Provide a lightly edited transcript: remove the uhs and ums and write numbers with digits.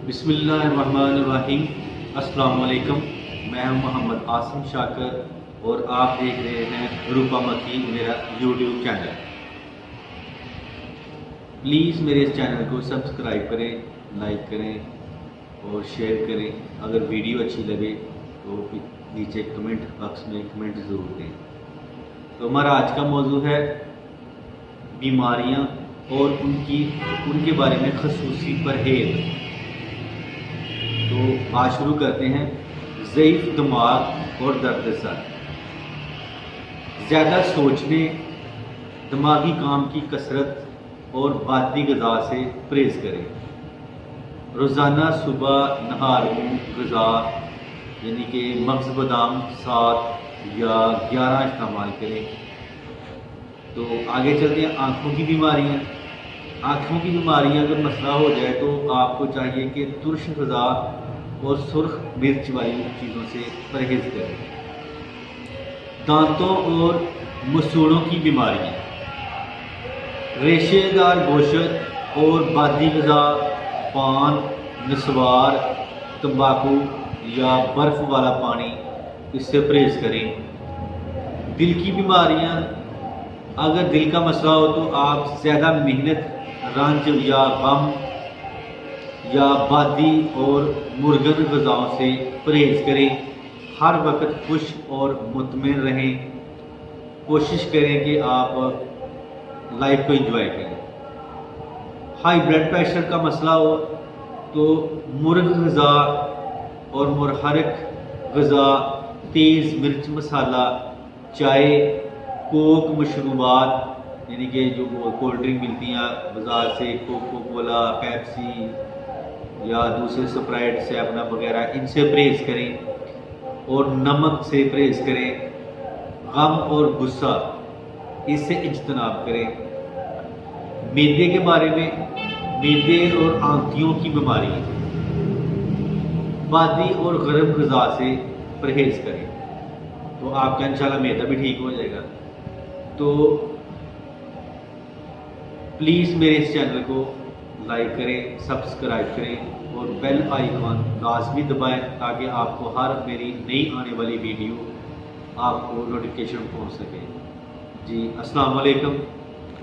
بسم اللہ الرحمن الرحیم۔ السلام علیکم، میں ہوں محمد آسم شاکر اور آپ دیکھ رہے ہیں روپا مکی میرا یوٹیوب چینل۔ پلیز میرے اس چینل کو سبسکرائب کریں، لائک کریں اور شیئر کریں۔ اگر ویڈیو اچھی لگے تو نیچے کمنٹ باکس میں کمنٹ ضرور دیں۔ تو ہمارا آج کا موضوع ہے بیماریاں اور ان کے بارے میں خصوصی پرہیز۔ تو آج شروع کرتے ہیں۔ ضعیف دماغ اور درد سر۔ زیادہ سوچنے، دماغی کام کی کثرت اور باطنی غذا سے پرہیز کریں۔ روزانہ صبح نہاروں غذا یعنی کہ مغز بادام 7 یا 11 استعمال کریں۔ تو آگے چلتے ہیں آنکھوں کی بیماریاں۔ آنکھوں کی بیماریاں اگر مسئلہ ہو جائے تو آپ کو چاہیے کہ ترش غذا اور سرخ مرچ والی چیزوں سے پرہیز کریں۔ دانتوں اور مسوڑوں کی بیماریاں۔ ریشے دار گوشت اور بادی غذا، پان، نسوار، تمباکو یا برف والا پانی، اس سے پرہیز کریں۔ دل کی بیماریاں۔ اگر دل کا مسئلہ ہو تو آپ زیادہ محنت، رنج یا غم یا بادی اور مرغن غذاؤں سے پرہیز کریں۔ ہر وقت خوش اور مطمئن رہیں۔ کوشش کریں کہ آپ لائف کو انجوائے کریں۔ ہائی بلڈ پریشر کا مسئلہ ہو تو مرغ غذا اور مرحرک غذا، تیز مرچ مسالہ، چائے، کوک مشروبات یعنی کہ جو کولڈ ڈرنک ملتی ہیں بازار سے، کوکو کولا، پیپسی یا دوسرے سپرائٹ، 7 وغیرہ، ان سے پرہیز کریں اور نمک سے پرہیز کریں۔ غم اور غصہ، اس سے اجتناب کریں۔ معدے کے بارے میں، معدے اور آنتیوں کی بیماری، بادی اور گرم غذا سے پرہیز کریں تو آپ کا انشاءاللہ معدہ بھی ٹھیک ہو جائے گا۔ تو پلیز میرے اس چینل کو لائک کریں، سبسکرائب کریں اور بیل آئیکن لازمی دبائیں تاکہ آپ کو ہر میری نئی آنے والی ویڈیو آپ کو نوٹیفیکیشن پہنچ سکے۔ جی السلام علیکم۔